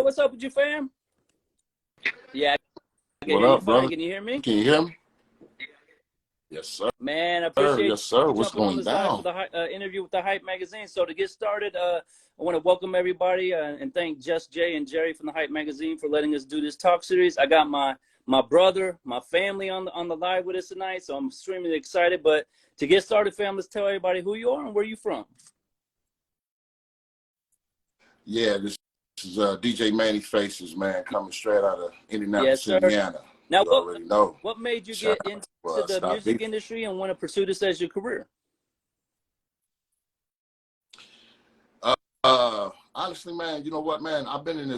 what's up with you, fam? Yeah, I can What hear you up, fine. brother? Can you hear me? Can you hear me? Yes, sir. Man, I appreciate Yes, sir. you What's jumping on going this live for down? the interview with the Hype Magazine. So to get started, I want to welcome everybody and thank Just Jay and Jerry from the Hype Magazine for letting us do this talk series. I got my brother, my family on the live with us tonight, so I'm extremely excited. But to get started, fam, let's tell everybody who you are and where you from. Yeah, this is DJ Mannie Faces, man, coming straight out of Yes, Indianapolis, sir. Indiana. Now, You already know. what made you Shout get into out to the Stop music Beef. industry and want to pursue this as your career? Honestly, man, you know what, man? I've been in Yeah.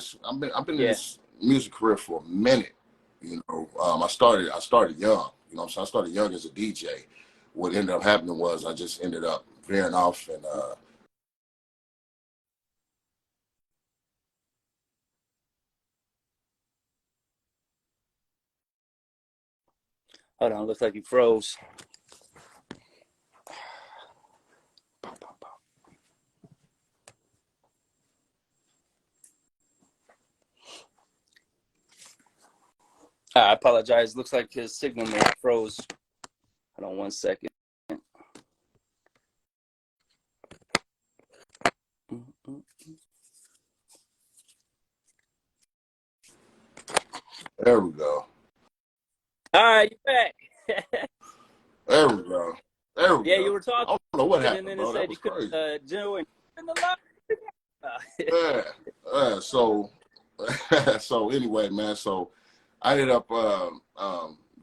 this music career for a minute. You know, I started young. You know what I'm saying? I started young as a DJ. What ended up happening was I just ended up veering off and Hold on, looks like you froze. I apologize. Looks like his signal may have froze. Hold on 1 second. there we go. All right, you're back. There we go. There we Yeah, go. you were talking, I don't know what and happened, then it bro. That said you was couldn't crazy. join in the live. So, so anyway, man. So, I ended up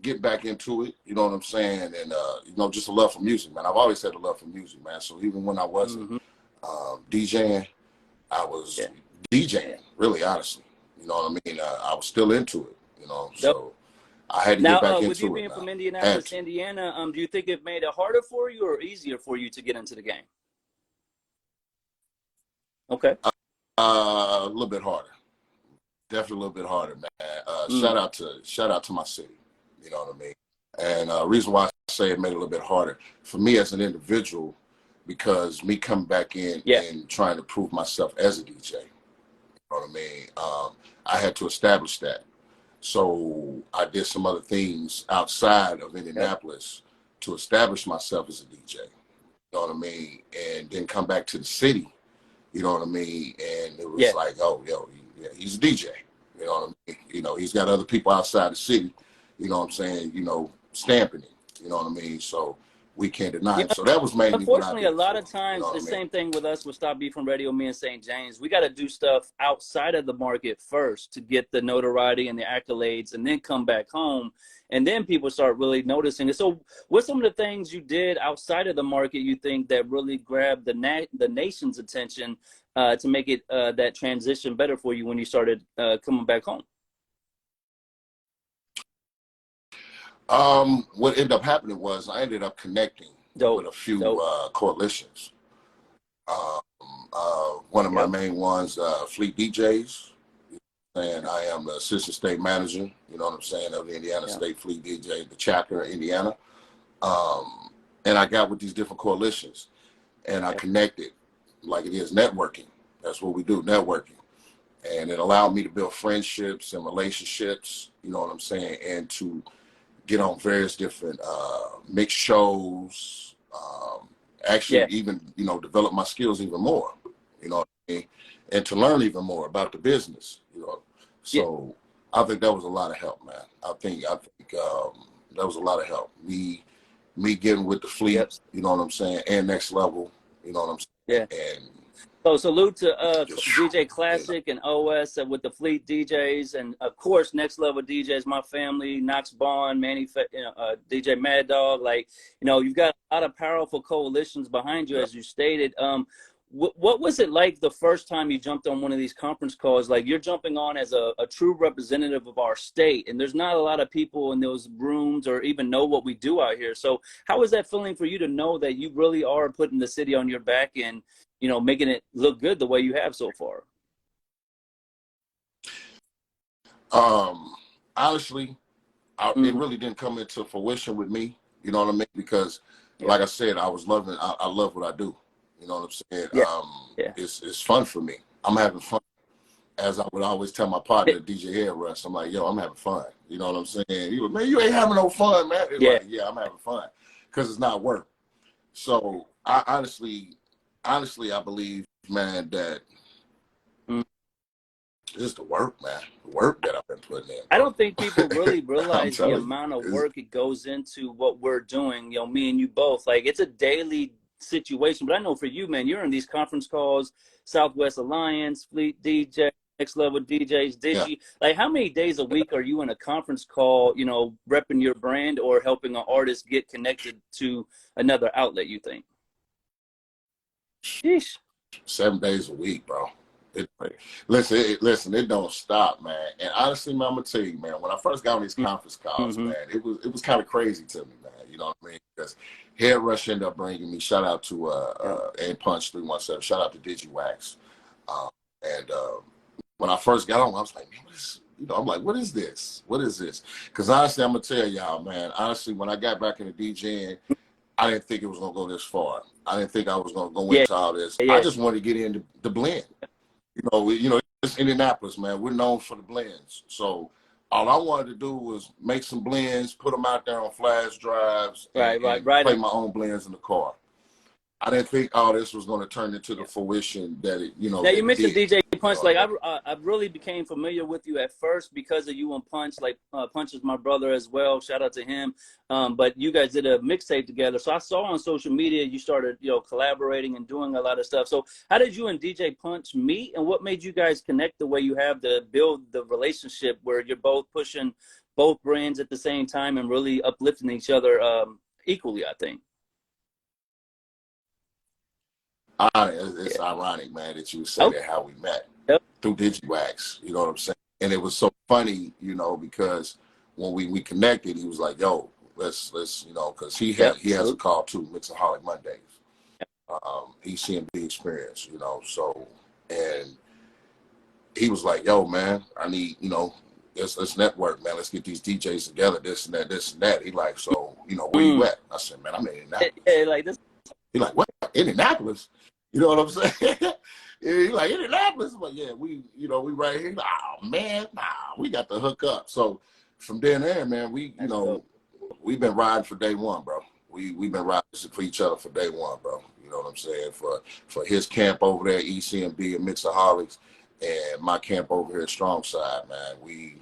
getting back into it. You know what I'm saying? And you know, just a love for music, man. I've always had a love for music, man. So even when I wasn't DJing, I was DJing. Really, honestly, you know what I mean? I was still into it. You know, so I had to get back Now, with you into it. being Now, from Indianapolis, Indiana, do you think it made it harder for you or easier for you to get into the game? Okay. A little bit harder. Definitely a little bit harder, man. Shout out to my city. You know what I mean? And reason why I say it made it a little bit harder for me as an individual, because me coming back in and trying to prove myself as a DJ. You know what I mean? I had to establish that. So I did some other things outside of Indianapolis to establish myself as a DJ. You know what I mean? And then come back to the city. You know what I mean? And it was like, oh, yo, he's a DJ. You know what I mean? You know, he's got other people outside the city, you know what I'm saying, you know, stamping it. You know what I mean? So we can't deny it. So that was mainly what I Unfortunately, did. a lot of times, the same thing with us with Stop Beefinradio, me and St. James. We got to do stuff outside of the market first to get the notoriety and the accolades and then come back home. And then people start really noticing it. So what's some of the things you did outside of the market you think that really grabbed the nation's attention to make it that transition better for you when you started coming back home? What ended up happening was I ended up connecting with a few coalitions. One of my main ones, Fleet DJs. And I am the assistant state manager, you know what I'm saying, of the Indiana State Fleet DJ, the chapter in Indiana. And I got with these different coalitions and I connected like it is networking. That's what we do, networking. And it allowed me to build friendships and relationships, you know what I'm saying, and to get on various different mixed shows, actually even, you know, develop my skills even more, you know what I mean? And to learn even more about the business, you know. So I think that was a lot of help, man. I think that was a lot of help. Me getting with the fleet, you know what I'm saying, and Next Level, you know what I'm saying. And so salute to DJ Classic and OS with the Fleet DJs, and of course Next Level DJs, my family, Knox Bond, Mannie, DJ Mad Dog. Like, you know, you've got a lot of powerful coalitions behind you, as you stated. What was it like the first time you jumped on one of these conference calls? Like, you're jumping on as a true representative of our state, and there's not a lot of people in those rooms or even know what we do out here. So how is that feeling for you to know that you really are putting the city on your back and, you know, making it look good the way you have so far? Honestly, it really didn't come into fruition with me, you know what I mean? Because like I said, I love what I do. You know what I'm saying? It's fun for me. I'm having fun. as I would always tell my partner, DJ Head Rush, I'm like, yo, I'm having fun. You know what I'm saying? He was, man, you ain't having no fun, man. It's like, yeah, I'm having fun because it's not work. So I honestly, I believe, man, that it's the work, man. The work that I've been putting in, I bro. don't think people really I'm realize the telling amount of you. work it goes into what we're doing. You know, me and you both. Like, it's a daily situation. But I know for you, man, you're in these conference calls, Southwest Alliance, Fleet DJ, Next Level DJs, Yeah. Digi. Like, how many days a week are you in a conference call, you know, repping your brand or helping an artist get connected to another outlet, you think? Sheesh. 7 days a week, bro. Listen, it don't stop, man. And honestly, man, I'm gonna tell you, man, when I first got on these conference calls, man, it was kind of crazy to me, man. You know what I mean? Because Head Rush ended up bringing me. Shout out to and Punch 317. Shout out to DigiWax. And when I first got on, I was like, man, I'm like, what is this? What is this? Because honestly, I'm gonna tell y'all, man. Honestly, when I got back into DJing, I didn't think it was gonna go this far. I didn't think I was gonna go into all this. I just wanted to get into the blend. You know, it's Indianapolis, man. We're known for the blends. So all I wanted to do was make some blends, put them out there on flash drives, and play my own blends in the car. I didn't think all this was going to turn into the fruition that it, you know. Now, you mentioned DJ Punch. You know, like, I really became familiar with you at first because of you and Punch. Like, Punch is my brother as well. Shout out to him. But you guys did a mixtape together. So I saw on social media you started, you know, collaborating and doing a lot of stuff. So how did you and DJ Punch meet, and what made you guys connect the way you have to build the relationship where you're both pushing both brands at the same time and really uplifting each other equally, I think? It's ironic, man, that you say that how we met through DigiWax. You know what I'm saying? And it was so funny, you know, because when we connected, he was like, "Yo, let's you know," because he has a call too, Mixaholic Mondays, ECMD experience, you know. So and he was like, "Yo, man, I need, you know, let's network, man. Let's get these DJs together, this and that, this and that." He like, "So, you know, where you at?" I said, "Man, I'm in Indianapolis." Yeah, like this. He like, "What? Indianapolis?" You know what I'm saying? He like, Indianapolis? But yeah, we right here. Oh man, nah, we got to hook up. So from then there, man, we've been riding for day one, bro. We've been riding for each other for day one, bro. You know what I'm saying? For his camp over there, ECMD and Mixaholics, and my camp over here at Strong Side, man.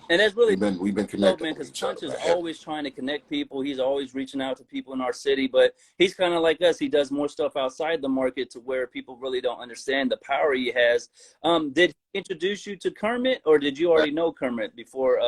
And that's really we've been connected, man, with because each Punch other, is man. always trying to connect people. He's always reaching out to people in our city, but he's kind of like us. He does more stuff outside the market to where people really don't understand the power he has. Did he introduce you to Kermit, or did you already know Kermit before?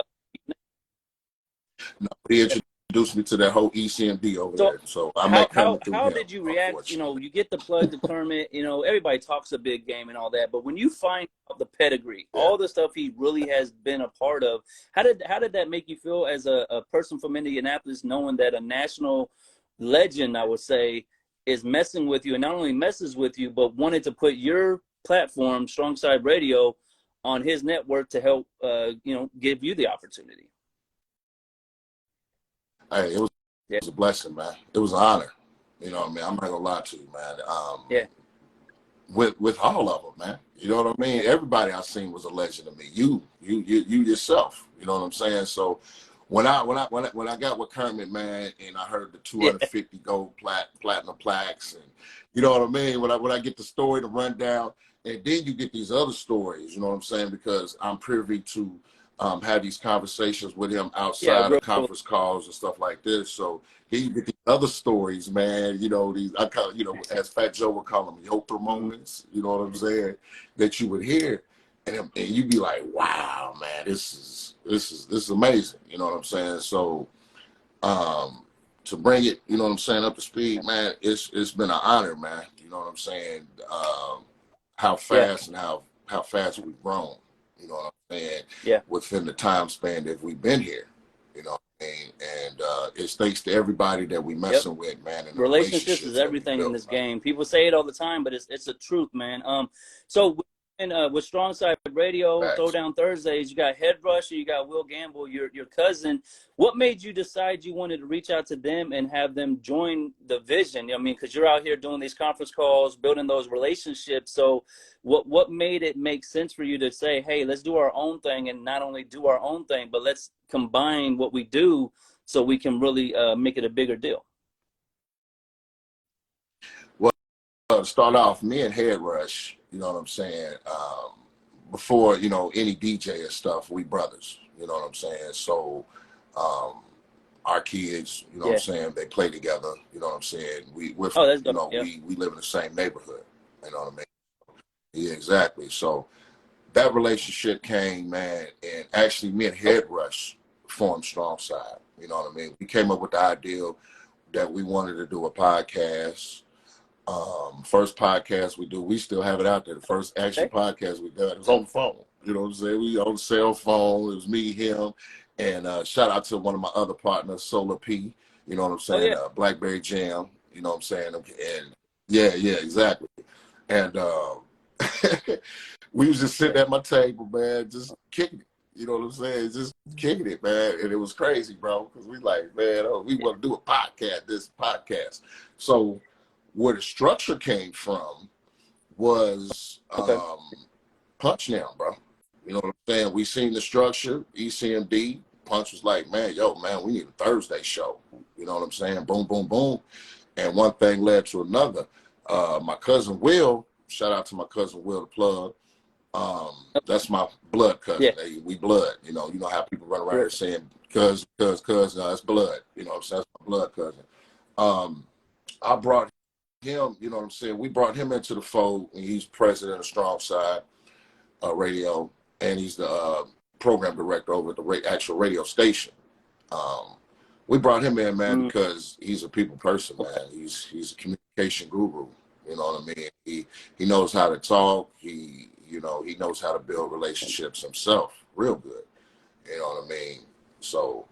No, he introduced me to that whole ECMD over there. So I met Kermit through him. Did you react? You know, you get the plug to Kermit. You know, everybody talks a big game and all that, but when you find out the pedigree, all the stuff he really has been a part of, how did that make you feel as a person from Indianapolis, knowing that a national legend, I would say, is messing with you, and not only messes with you, but wanted to put your platform, Strong Side Radio, on his network to help, you know, give you the opportunity? Hey, it was a blessing, man. It was an honor. You know what I mean? I'm not gonna lie to you, man. With all of them, man. You know what I mean? Everybody I seen was a legend to me. You yourself. You know what I'm saying? So when I got with Kermit, man, and I heard the 250 gold platinum plaques, and you know what I mean? When I get the story, the rundown, and then you get these other stories. You know what I'm saying? Because I'm privy to have these conversations with him outside of conference calls and stuff like this. So he get these other stories, man. You know, as Fat Joe would call them, Yopa moments. You know what I'm saying? That you would hear, and you'd be like, "Wow, man, this is amazing." You know what I'm saying? So to bring it, you know what I'm saying, up to speed, man, it's been an honor, man. You know what I'm saying? How fast and how fast we've grown. You know what I'm saying? Yeah. Within the time span that we've been here, you know what I mean? And it's thanks to everybody that we messing with, man. And the relationships is everything in this game. People say it all the time, but it's a truth, man. So And with Strong Side Radio, Facts. Throwdown Thursdays, you got Head Rush and you got Will Gamble, your cousin. What made you decide you wanted to reach out to them and have them join the vision? I mean, because you're out here doing these conference calls, building those relationships. So what made it make sense for you to say, hey, let's do our own thing, and not only do our own thing, but let's combine what we do so we can really make it a bigger deal? Well, to start off, me and Head Rush, you know what I'm saying, before, you know, any DJ and stuff, we brothers, you know what I'm saying? So our kids, you know what I'm saying, they play together, you know what I'm saying? We're Oh, that's you dope. know, Yeah. we live in the same neighborhood, you know what I mean? Yeah, exactly. So that relationship came, man, and actually me and Head Rush formed Strong Side, you know what I mean? We came up with the idea that we wanted to do a podcast. First podcast we do, we still have it out there. The first actual podcast we done, it was on the phone. You know what I'm saying? We on the cell phone. It was me, him, and shout out to one of my other partners, Solar P. You know what I'm saying? Blackberry Jam. You know what I'm saying? And yeah, exactly. And we was just sitting at my table, man, just kicking it. You know what I'm saying? Just kicking it, man. And it was crazy, bro, because we like, man, we want to do a podcast, this podcast. So where the structure came from was Punch now, bro. You know what I'm saying? We seen the structure, ECMD. Punch was like, man, we need a Thursday show. You know what I'm saying? Boom, boom, boom. And one thing led to another. My cousin Will, shout out to my cousin Will the plug. That's my blood cousin. Yeah. Hey, we blood. You know how people run around here saying cousin, it's blood. You know what I'm saying? That's my blood cousin. I brought him, you know what I'm saying? We brought him into the fold, and he's president of Strong Side Radio, and he's the program director over at the actual radio station. We brought him in, man, because he's a people person, man. He's a communication guru. You know what I mean? He knows how to talk. He knows how to build relationships himself, real good. You know what I mean? So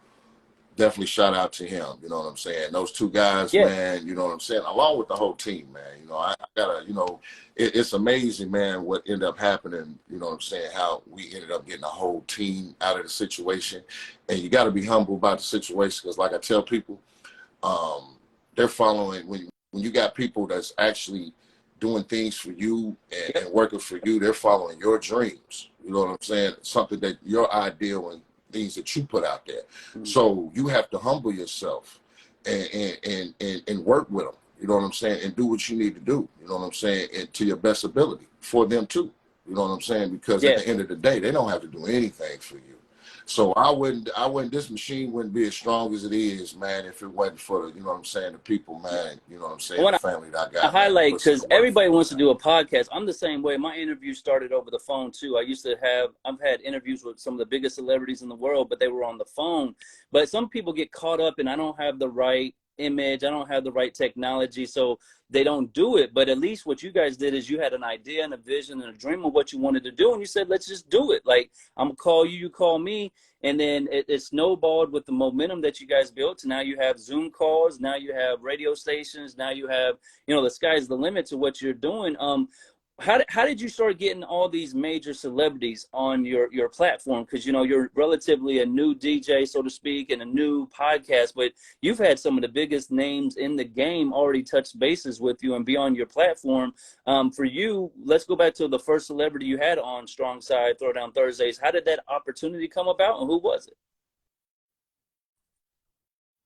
definitely shout out to him. You know what I'm saying? Those two guys, man, you know what I'm saying? Along with the whole team, man. You know, I gotta, you know, it's amazing, man, what ended up happening. You know what I'm saying? How we ended up getting a whole team out of the situation. And you got to be humble about the situation, because like I tell people, they're following, when you got people that's actually doing things for you and working for you, they're following your dreams. You know what I'm saying? Something that your ideal and things that you put out there. So you have to humble yourself and work with them. You know what I'm saying? And do what you need to do. You know what I'm saying? And to your best ability for them too. You know what I'm saying? Because at the end of the day, they don't have to do anything for you. So I wouldn't, this machine wouldn't be as strong as it is, man, if it wasn't for the, you know what I'm saying, the people, man, you know what I'm saying, the family that I got. I highlight, because everybody wants to do a podcast. I'm the same way. My interviews started over the phone too. I've had interviews with some of the biggest celebrities in the world, but they were on the phone. But some people get caught up and I don't have the right image, I don't have the right technology, so they don't do it. But at least what you guys did is you had an idea and a vision and a dream of what you wanted to do, and you said, let's just do it. Like, I'm gonna call you, you call me, and then it snowballed with the momentum that you guys built. Now you have Zoom calls, now you have radio stations, now you have, you know, the sky's the limit to what you're doing. How did you start getting all these major celebrities on your platform? Because, you know, you're relatively a new DJ, so to speak, and a new podcast, but you've had some of the biggest names in the game already touch bases with you and be on your platform. For you, let's go back to the first celebrity you had on Strong Side Throwdown Thursdays. How did that opportunity come about, and who was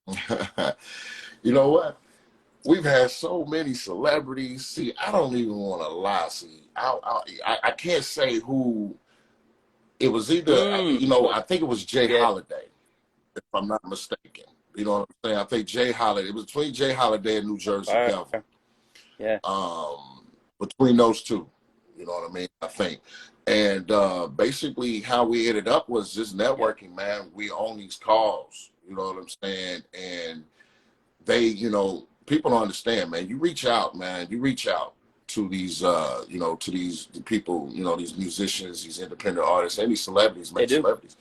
it? You know what? We've had so many celebrities. See, I don't even want to lie. See, I can't say who. It was either, you know, I think it was Jay Holiday, if I'm not mistaken. You know what I'm saying? I think Jay Holiday. It was between Jay Holiday and New Jersey Devil. Yeah. Between those two, you know what I mean? I think. And basically, how we ended up was just networking, man. We own these calls. You know what I'm saying? And they, you know, people don't understand, man. You reach out, man. You reach out to these, you know, to these people, you know, these musicians, these independent artists, any celebrities, celebrities.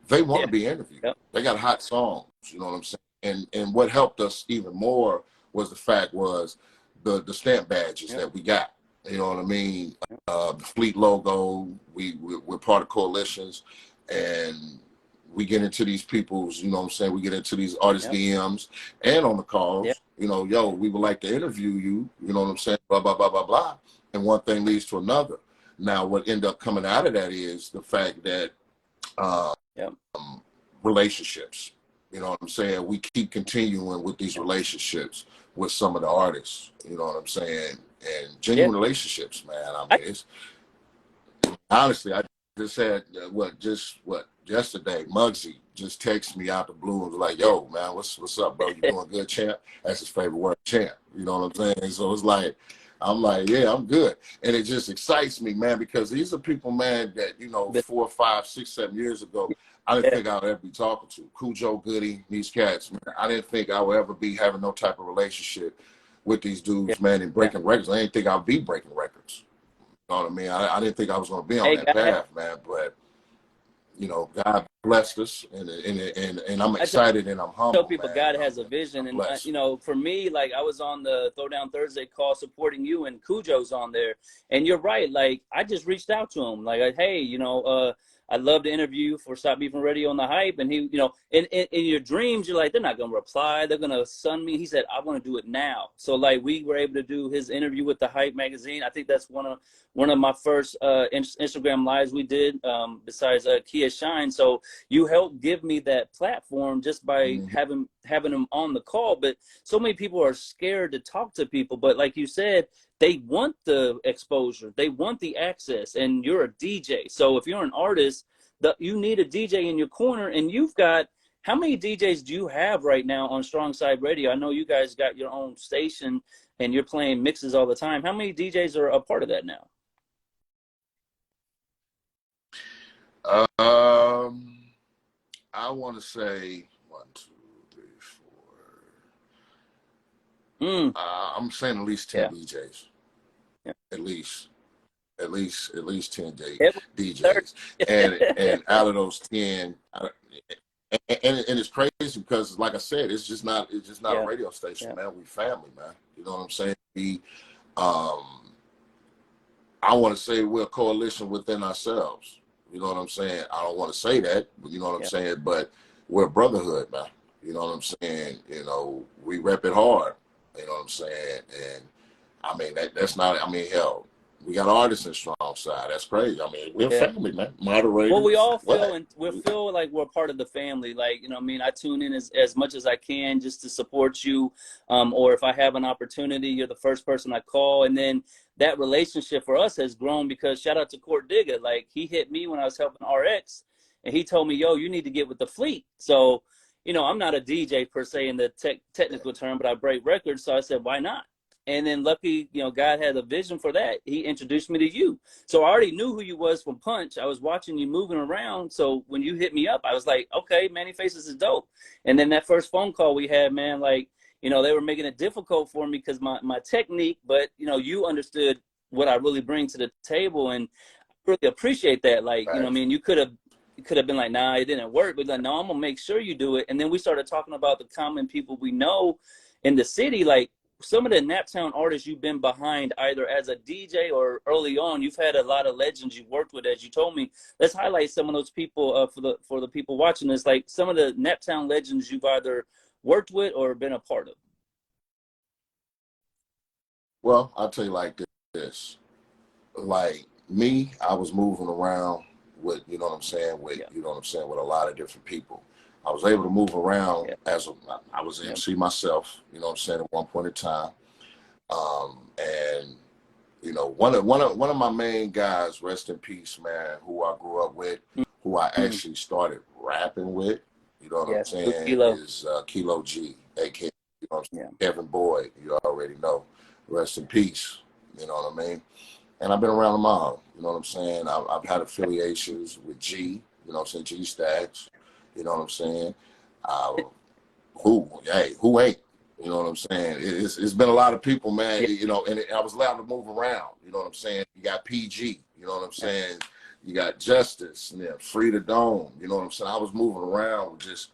They want to be interviewed. They got hot songs, you know what I'm saying? And what helped us even more was the fact was the stamp badges that we got. You know what I mean? The Fleet logo, we're part of coalitions, and we get into these people's, you know what I'm saying? We get into these artist DMs and on the calls, you know, yo, we would like to interview you, you know what I'm saying? Blah, blah, blah, blah, blah. And one thing leads to another. Now, what ended up coming out of that is the fact that relationships, you know what I'm saying? We keep continuing with these relationships with some of the artists, you know what I'm saying? And genuine relationships, man. I mean, it's honestly, I just had yesterday, Muggsy just texted me out the blue and was like, yo, man, what's up, bro? You doing good, champ? That's his favorite word, champ. You know what I'm saying? So it's like, I'm like, yeah, I'm good. And it just excites me, man, because these are people, man, that, you know, 4, 5, 6, 7 years ago, I didn't think I would ever be talking to. Cujo, Goody, these cats, man. I didn't think I would ever be having no type of relationship with these dudes, man, and breaking records. I didn't think I'd be breaking records. You know what I mean? I didn't think I was going to be on that path, man. But, you know, God blessed us, and I'm excited and I'm humble, tell people man. God has a vision, and you know, for me, like I was on the Throwdown Thursday call supporting you, and Cujo's on there, and you're right. Like I just reached out to him, like, hey, you know, I'd love to interview for Stop Beefinradio on the Hype, and he, you know, in your dreams, you're like, they're not gonna reply, they're gonna sun me. He said, I want to do it now. So like we were able to do his interview with the Hype magazine. I think that's one of my first Instagram lives we did, besides Kia Shine. So you helped give me that platform just by having them on the call. But so many people are scared to talk to people. But like you said, they want the exposure, they want the access, and you're a DJ. So if you're an artist, you need a DJ in your corner, and you've got, how many DJs do you have right now on Strong Side Radio? I know you guys got your own station and you're playing mixes all the time. How many DJs are a part of that now? I want to say 1, 2, 3, 4. I'm saying at least 10 DJs. At least 10 DJs. And out of those 10, and it's crazy because, like I said, it's just not a radio station, man. We family, man. You know what I'm saying? I want to say we're a coalition within ourselves. You know what I'm saying? I don't want to say that, but you know what I'm saying? But we're a brotherhood, man. You know what I'm saying? You know, we rep it hard. You know what I'm saying? And I mean, that's not, I mean, hell, we got artists in Strong Side. That's crazy. I mean, we're a family, man. Moderators. Well, we all feel, and we feel like we're part of the family. Like, you know what I mean? I tune in as much as I can just to support you. Or if I have an opportunity, you're the first person I call. And then that relationship for us has grown because shout out to Court Digger. Like, he hit me when I was helping RX, and he told me, yo, you need to get with the Fleet. So, you know, I'm not a DJ per se in the technical term, but I break records. So I said, why not? And then lucky, you know, God had a vision for that. He introduced me to you. So I already knew who you was from Punch. I was watching you moving around. So when you hit me up, I was like, okay, Mannie Faces is dope. And then that first phone call we had, man, like, you know, they were making it difficult for me because my technique, but, you know, you understood what I really bring to the table. And I really appreciate that. Like, you know what I mean? You could have been like, nah, it didn't work. But like, no, I'm going to make sure you do it. And then we started talking about the common people we know in the city, like, some of the Naptown artists you've been behind either as a DJ or early on. You've had a lot of legends you've worked with, as you told me. Let's highlight some of those people for the people watching this, like some of the Naptown legends you've either worked with or been a part of. Well, I'll tell you like this. Like me, I was moving around with, you know what I'm saying, with, you know what I'm saying, with a lot of different people. I was able to move around I was MC myself, you know what I'm saying, at one point in time. And you know, one of my main guys, rest in peace, man, who I grew up with, who I actually started rapping with, you know what I'm saying, is Kilo G, aka, you know what I'm saying, Kevin Boyd, you already know. Rest in peace, you know what I mean? And I've been around them all, you know what I'm saying? I've had affiliations with G, you know what I'm saying, G Stacks. You know what I'm saying? Who ain't? You know what I'm saying? It's been a lot of people, man. You know, and I was allowed to move around. You know what I'm saying? You got PG. You know what I'm saying? You got Justice. And then Frida Dome. You know what I'm saying? I was moving around with just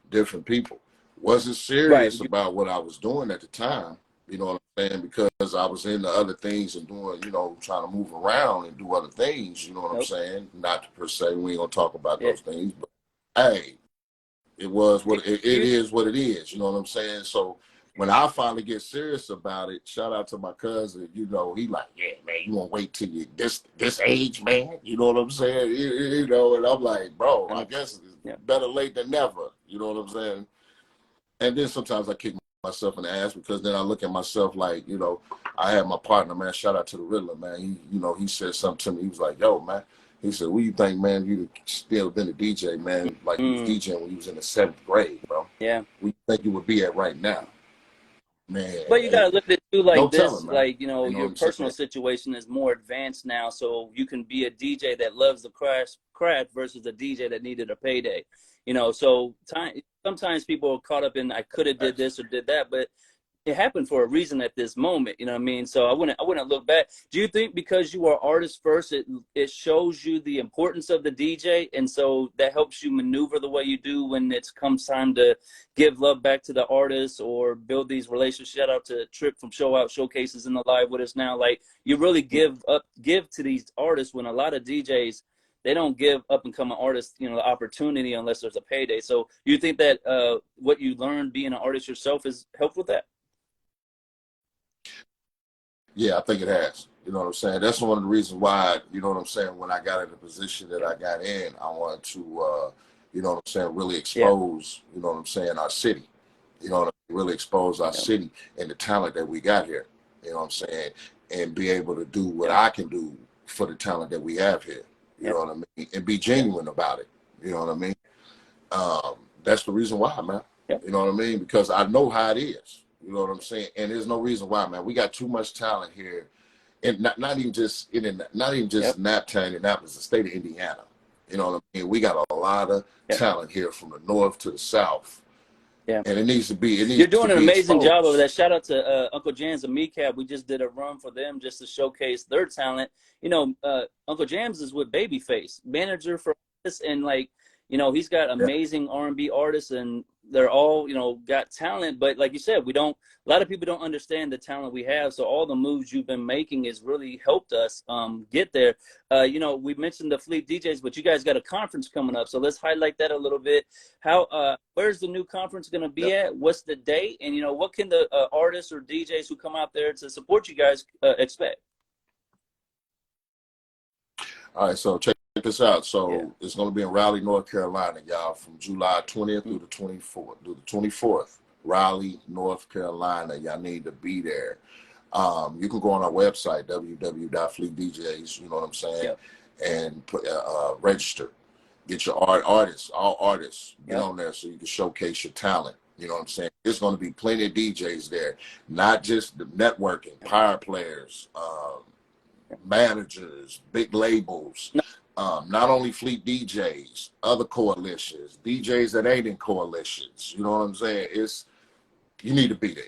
different people. Wasn't serious about what I was doing at the time. You know what I'm saying? Because I was into other things and doing, you know, trying to move around and do other things. You know what I'm Nope. saying? Not per se, we ain't gonna talk about Yeah. those things, but hey, it was what it You, is. What it is. You know what I'm saying? So when I finally get serious about it, shout out to my cousin. You know, he like, yeah, man, you want to wait till you this age, man. You know what I'm saying? You know, and I'm like, bro, I guess it's yeah. better late than never. You know what I'm saying? And then sometimes I kick myself in the ass because then I look at myself like, you know, I had my partner, man. Shout out to the Riddler, man. He, you know, he said something to me. He was like, yo, man. He said, what do you think, man? You'd still been a DJ, man, like you was Mm, DJing when you was in the 7th grade, bro. yeah. Where you think you would be at right now? Man, But you gotta look at it too no like telling, this, man. like, you know, You know what your I'm personal saying? situation is more advanced now, so you can be a DJ that loves the craft versus a DJ that needed a payday. You know, so sometimes people are caught up in I could have did this or did that, but it happened for a reason at this moment. You know what I mean? So I wouldn't look back. Do you think because you are artist first, it shows you the importance of the DJ, and so that helps you maneuver the way you do when it comes time to give love back to the artist or build these relationships? Shout out to Trip from Show Out Showcases in the live with us now. Like you really give to these artists when a lot of DJs they don't give up and coming artists, you know, the opportunity unless there's a payday. So you think that what you learned being an artist yourself has helped with that? Yeah, I think it has. You know what I'm saying? That's one of the reasons why, you know what I'm saying, when I got in the position that Yeah. I got in, I wanted to, you know what I'm saying, really Yeah. expose, you know what I'm saying, our city. You know what I mean? Really expose our Yeah. city and the talent that we got here. You know what I'm saying? And be able to do what Yeah. I can do for the talent that we have here. You Yeah. know what I mean? And be Yeah. genuine about it. You know what I mean? That's the reason why, man. Yeah. You know what I mean? Because I know how it is. You know what I'm saying? And there's no reason why, man. We got too much talent here, and not even just not even just Yep. Naptown, Indianapolis, the state of Indiana. You know what I mean? We got a lot of Yeah. talent here from the north to the south, Yeah. and it needs to You're be doing an amazing job over exposed. that. Shout out to Uncle Jams and Meecap. We just did a run for them just to showcase their talent. You know, Uncle Jams is with Babyface, manager for this, and like, you know, he's got Yeah. amazing R&B artists, and they're all, you know, got talent. But like you said, we don't. A lot of people don't understand the talent we have. So all the moves you've been making has really helped us get there. You know, we mentioned the Fleet DJs, but you guys got a conference coming up, so let's highlight that a little bit. How where's the new conference going to Yeah. be at? What's the date? And you know, what can the artists or DJs who come out there to support you guys expect? All right, so check this out. Yeah. So it's going to be in Raleigh, North Carolina, y'all, from July 20th through the 24th. Through the 24th, Raleigh, North Carolina. Y'all need to be there. You can go on our website, www.fleetdjs, you know what I'm saying, Yep. and register. Get your artists, all artists, get Yep. on there so you can showcase your talent. You know what I'm saying? There's going to be plenty of DJs there, not just the networking, Yep. power players, managers, big labels, No, not only Fleet DJs, other coalitions, DJs that ain't in coalitions. You know what I'm saying? You need to be there.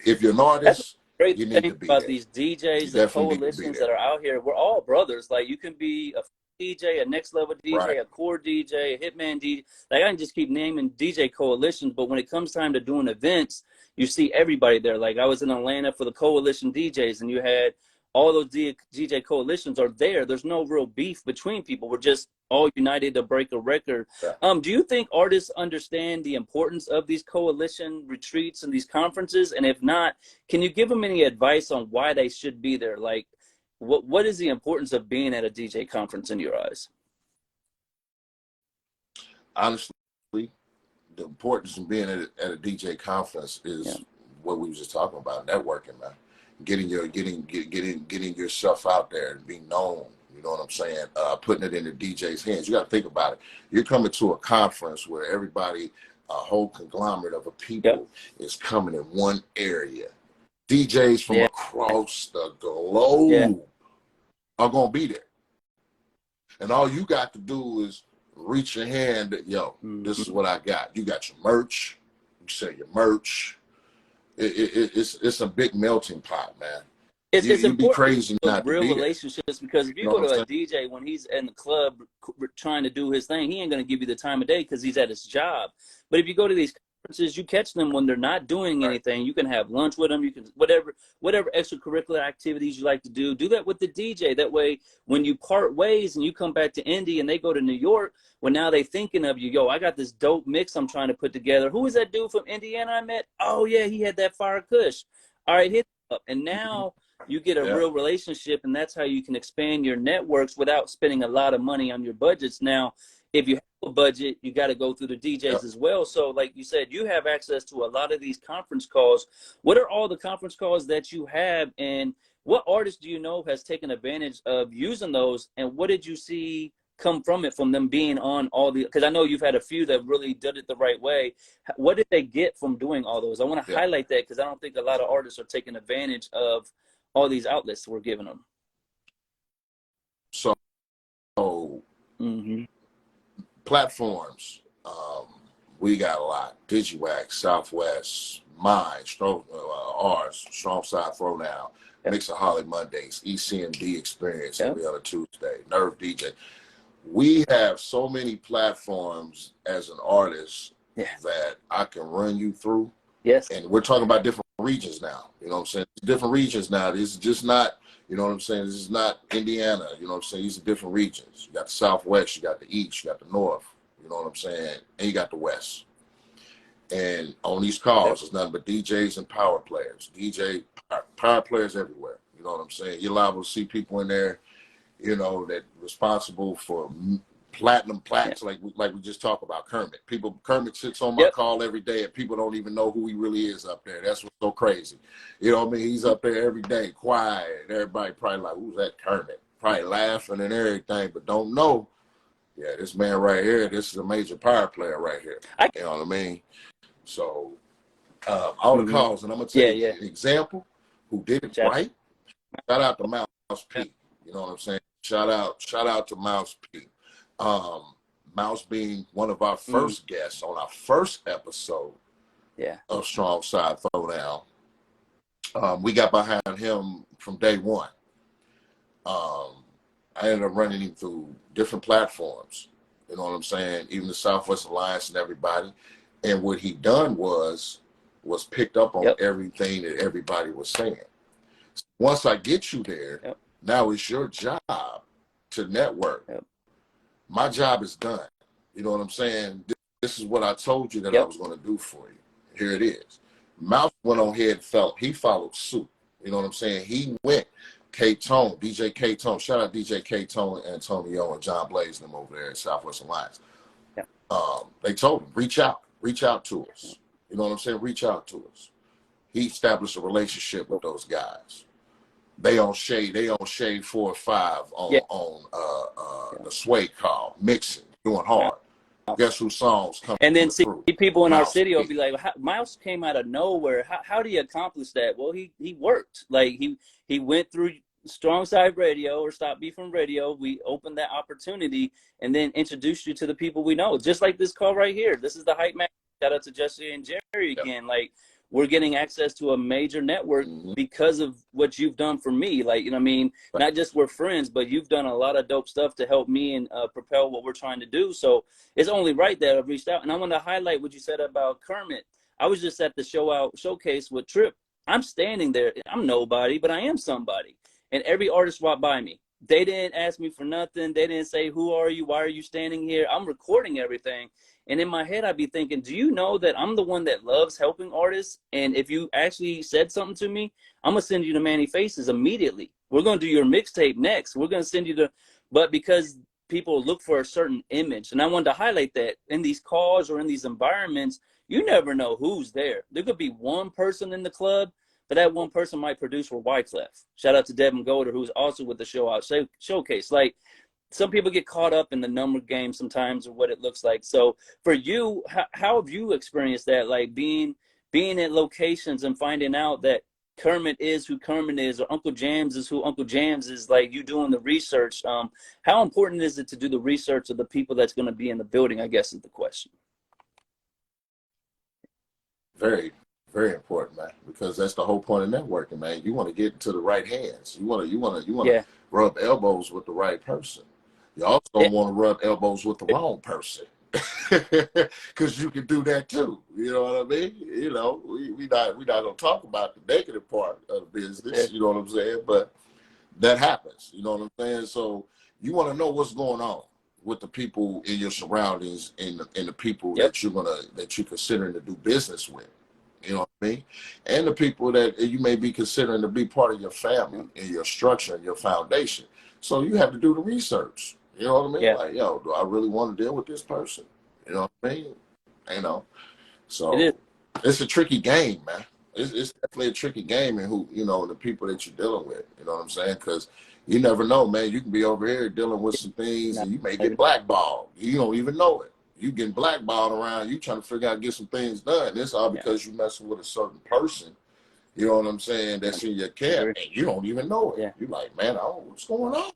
If you're an that's artist, the great you need thing to be about there. these You DJs, the definitely need to be coalitions that there. are out here. We're all brothers. Like you can be a DJ, a next level Right. DJ, a core DJ, a hitman DJ. Like I can just keep naming DJ coalitions, but when it comes time to doing events, you see everybody there. Like I was in Atlanta for the coalition DJs, and you had all those DJ coalitions are there. There's no real beef between people. We're just all united to break a record. Yeah. Do you think artists understand the importance of these coalition retreats and these conferences? And if not, can you give them any advice on why they should be there? Like, what is the importance of being at a DJ conference in your eyes? Honestly, the importance of being at a DJ conference Yeah. is what we were just talking about, networking, man. Getting yourself out there and being known. You know what I'm saying? Putting it in the DJ's hands. You got to think about it. You're coming to a conference where everybody, a whole conglomerate of a Yep. people, is coming in one area. DJs from Yeah. across the Yeah. globe are gonna be there, and all you got to do is reach your hand. Yo, this is Mm-hmm. what I got. You got your merch. You sell your merch. It's a big melting pot, man. It's You'd be important to crazy build not to real be there. relationships because if You you know go what I'm to a saying? DJ when he's in the club trying to do his thing, he ain't going to give you the time of day because he's at his job. But if you go to these conferences, you catch them when they're not doing anything. You can have lunch with them. You can whatever extracurricular activities you like to do that with the DJ. That way, when you part ways and you come back to Indy and they go to New York, well, now they thinking of you. Yo, I got this dope mix I'm trying to put together. Who is that dude from Indiana I met? Oh yeah, he had that fire kush. All right, hit up. And now you get a real relationship, and that's how you can expand your networks without spending a lot of money on your budgets. Now, if you have a budget, you got to go through the DJs as well. So like you said, you have access to a lot of these conference calls. What are all the conference calls that you have, and what artists do you know has taken advantage of using those, and what did you see come from it, from them being on all the, because I know you've had a few that really did it the right way. What did they get from doing all those? I want to highlight that because I don't think a lot of artists are taking advantage of all these outlets we're giving them. So platforms, we got a lot. DigiWax, Southwest, mine, ours, Strong Side Throwdown, Mixaholic Mondays, ECMD Experience every other Tuesday, Nerve DJ. We have so many platforms as an artist that I can run you through. Yes. And we're talking about different regions now. You know what I'm saying? Different regions now. This is just not, you know what I'm saying? This is not Indiana. You know what I'm saying? These are different regions. You got the Southwest, you got the East, you got the North. You know what I'm saying? And you got the West. And on these calls, it's nothing but DJs and power players. Power players everywhere. You know what I'm saying? You're liable to see people in there, you know, that responsible for platinum plaques, like we just talked about Kermit. Kermit sits on my call every day, and people don't even know who he really is up there. That's what's so crazy. You know what I mean? He's up there every day, quiet, and everybody probably like, who's that Kermit? Probably laughing and everything, but don't know. Yeah, this man right here, this is a major power player right here. You know what I mean? So all the calls, and I'm gonna tell you an example who did it right. Shout out to Mouse P. You know what I'm saying? Shout out to Mouse P. Mouse being one of our first guests on our first episode of Strong Side Throwdown. We got behind him from day one. I ended up running him through different platforms. You know what I'm saying? Even the Southwest Alliance and everybody. And what he done was picked up on everything that everybody was saying. Once I get you there, now it's your job to network. My job is done. You know what I'm saying? This is what I told you that I was going to do for you. Here it is. Mouse went on ahead and he followed suit. You know what I'm saying? He went K-Tone, DJ K-Tone. Shout out DJ K-Tone, Antonio, and John Blaze and them over there at Southwest Alliance. They told him, reach out to us. You know what I'm saying? Reach out to us. He established a relationship with those guys. They on Shade 4 or 5 on the Sway call, mixing, doing hard. Guess whose songs come? And then see people in our city will be like, Mouse came out of nowhere. How do you accomplish that? Well, he worked. Like he went through Strong Side Radio or Stop Beefinradio. We opened that opportunity and then introduced you to the people we know. Just like this call right here. This is the Hype Man. Shout out to Jesse and Jerry again. Like, we're getting access to a major network because of what you've done for me. Like, you know what I mean? Not just we're friends, but you've done a lot of dope stuff to help me and propel what we're trying to do. So it's only right that I've reached out. And I want to highlight what you said about Kermit. I was just at the showcase with Trip. I'm standing there. I'm nobody, but I am somebody. And every artist walked by me. They didn't ask me for nothing. They didn't say, who are you? Why are you standing here? I'm recording everything. And in my head, I'd be thinking, do you know that I'm the one that loves helping artists? And if you actually said something to me, I'm going to send you to Mannie Faces immediately. We're going to do your mixtape next. We're going to send you but because people look for a certain image. And I wanted to highlight that in these calls or in these environments, you never know who's there. There could be one person in the club, but that one person might produce for Wyclef. Shout out to Devin Golder, who's also with the showcase. Like, some people get caught up in the number game sometimes or what it looks like. So for you, how have you experienced that? Like being at locations and finding out that Kermit is who Kermit is, or Uncle Jams is who Uncle Jams is, like you doing the research. How important is it to do the research of the people that's going to be in the building, I guess is the question. Very, very important, man, because that's the whole point of networking, man. You want to get into the right hands. You want to rub elbows with the right person. You also don't want to rub elbows with the wrong person. because you can do that too. You know what I mean? You know, we not gonna talk about the negative part of the business. You know what I'm saying? But that happens. You know what I'm saying? So you want to know what's going on with the people in your surroundings and the people that you're considering to do business with. You know what I mean? And the people that you may be considering to be part of your family and your structure and your foundation. So you have to do the research. You know what I mean? Like, yo, do I really want to deal with this person? You know what I mean? You know, so it's a tricky game, man. It's definitely a tricky game, and who, you know, the people that you're dealing with. You know what I'm saying? Because you never know, man. You can be over here dealing with some things, and you may get blackballed. You don't even know it. You getting blackballed around. You trying to figure out to get some things done. It's all because you messing with a certain person. You know what I'm saying? That's in your camp, and you don't even know it. You're like, man, I don't know what's going on.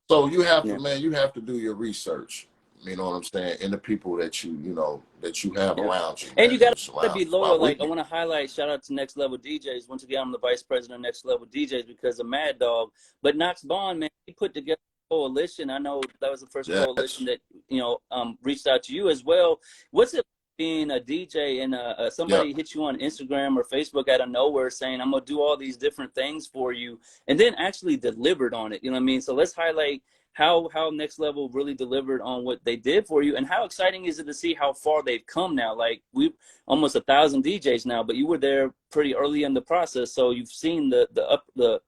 So you have to, man. You have to do your research. You know what I'm saying? And the people that you know, that you have around you. And you got to be loyal. Like, I want to highlight, shout out to Next Level DJs. Once again, I'm the vice president of Next Level DJs because of Mad Dog. But Knox Bond, man, he put together a coalition. I know that was the first coalition that, you know, reached out to you as well. What's it being a DJ and somebody hit you on Instagram or Facebook out of nowhere saying, I'm going to do all these different things for you, and then actually delivered on it? You know what I mean? So let's highlight how Next Level really delivered on what they did for you, and how exciting is it to see how far they've come now? Like, we've almost 1,000 DJs now, but you were there pretty early in the process, so you've seen the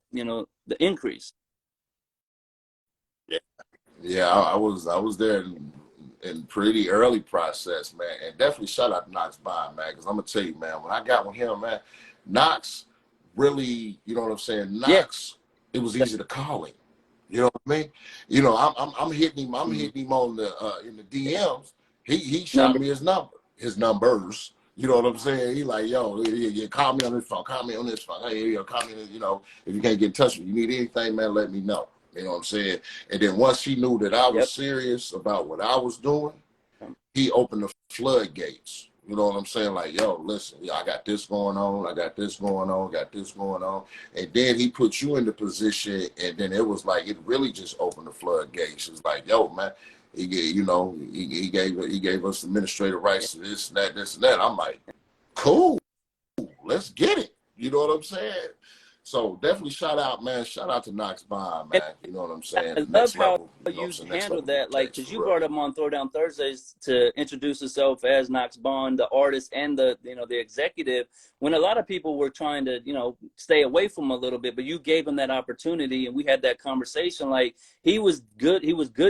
increase. I was there in pretty early process, man, and definitely shout out to Knox Bond, man, because I'm gonna tell you, man, when I got with him, man, Knox really, you know what I'm saying? Knox, it was easy to call him. You know what I mean? You know, I'm hitting him. I'm hitting him on the in the DMs. He shot me his numbers. You know what I'm saying? He like, yo, call me on this phone. Call me on this phone. Hey, call me. You know, if you can't get in touch with me, you need anything, man, let me know. You know what I'm saying? And then once he knew that I was serious about what I was doing, he opened the floodgates. You know what I'm saying? Like, yo, listen, I got this going on. I got this going on. Got this going on. And then he put you in the position, and then it was like, it really just opened the floodgates. It's like, yo, man, he gave us administrative rights to this and that. I'm like, cool, let's get it. You know what I'm saying? So definitely shout out, man. Shout out to Knox Bond, man. You know what I'm saying? I love how you handled that, like, because you brought him on Throwdown Thursdays to introduce himself as Knox Bond, the artist and the executive, when a lot of people were trying to, you know, stay away from him a little bit, but you gave him that opportunity, and we had that conversation. Like, he was good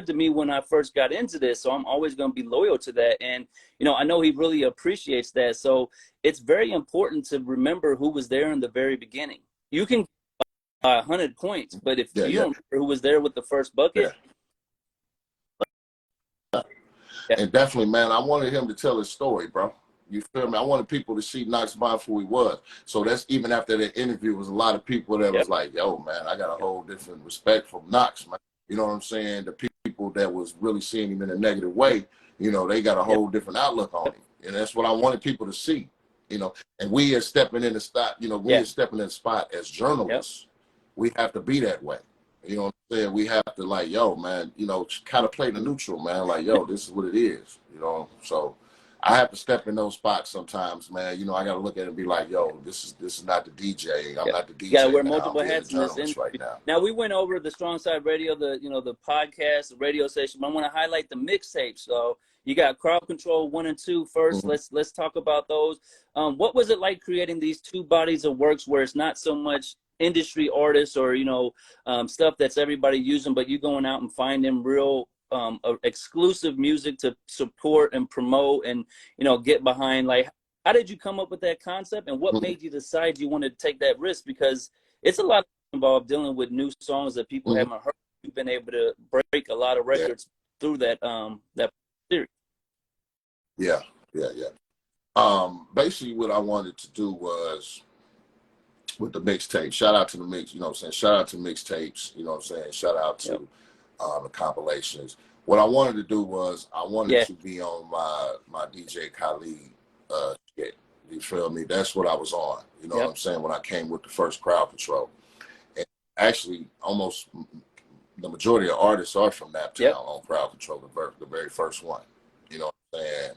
to me when I first got into this, so I'm always going to be loyal to that. And, you know, I know he really appreciates that. So it's very important to remember who was there in the very beginning. You can 100 points, but if you don't remember who was there with the first bucket. And definitely, man, I wanted him to tell his story, bro. You feel me? I wanted people to see Knox Bond for who he was. So that's, even after that interview, was a lot of people that was like, yo, man, I got a whole different respect for Knox, man. You know what I'm saying? The people that was really seeing him in a negative way, you know, they got a whole different outlook on him. And that's what I wanted people to see. You know, and we are stepping in the spot, you know, we are stepping in the spot as journalists. We have to be that way. You know what I'm saying? We have to, like, yo, man, you know, kind of play the neutral, man. Like, yo, this is what it is, you know? So I have to step in those spots sometimes, man. You know, I got to look at it and be like, yo, this is not the DJ. I'm not the DJ. You got to wear multiple hats in this industry right now. Now, we went over the Strong Side Radio, the podcast, the radio station, but I want to highlight the mixtapes. So you got Crowd Control 1 and 2 first. Let's talk about those. What was it like creating these two bodies of works where it's not so much industry artists or, you know, stuff that's everybody using, but you going out and finding real exclusive music to support and promote and, you know, get behind? Like, how did you come up with that concept, and what made you decide you wanted to take that risk? Because it's a lot involved dealing with new songs that people haven't heard. You've been able to break a lot of records through that that series. Basically what I wanted to do was, with the mixtape, shout out to the mix, you know what I'm saying? Shout out to mixtapes, you know what I'm saying? Shout out to the compilations. What I wanted to do was, I wanted to be on my DJ Khaled shit. You feel me? That's what I was on. You know what I'm saying? When I came with the first Crowd Control. And actually, almost the majority of artists are from Naptown on Crowd Control, the very first one. You know what I'm saying?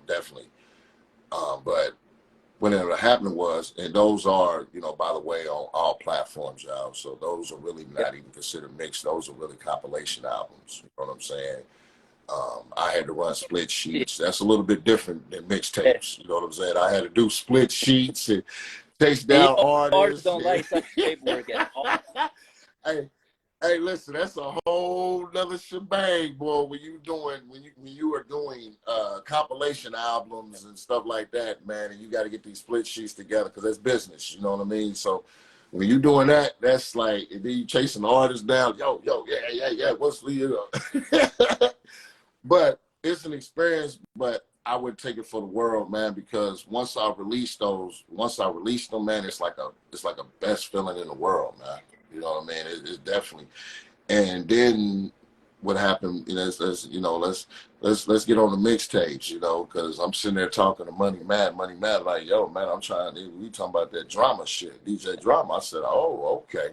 Definitely. But what ended up happening was, and those are, you know, by the way, on all platforms, y'all. So those are really Yeah. not even considered mixed. Those are really compilation albums. You know what I'm saying? I had to run split sheets. That's a little bit different than Yeah. mixtapes. You know what I'm saying? I had to do split sheets and chase And you down know, artists artists. don't like signing paperwork at all. Hey, hey, listen, that's a whole nother shebang, boy. When you are doing compilation albums and stuff like that, man, and you got to get these split sheets together because that's business. You know what I mean? So when you doing that, that's like, and then you chasing the artists down. Yo, yeah. What's the But it's an experience. But I would take it for the world, man, because once I release them, man, it's like a best feeling in the world, man. You know what I mean? It's definitely. And then what happened? You know, you know, let's get on the mixtapes, you know, because I'm sitting there talking to Money Mad, like, yo, man, I'm trying. We talking about that drama shit, DJ Drama. I said, oh, okay.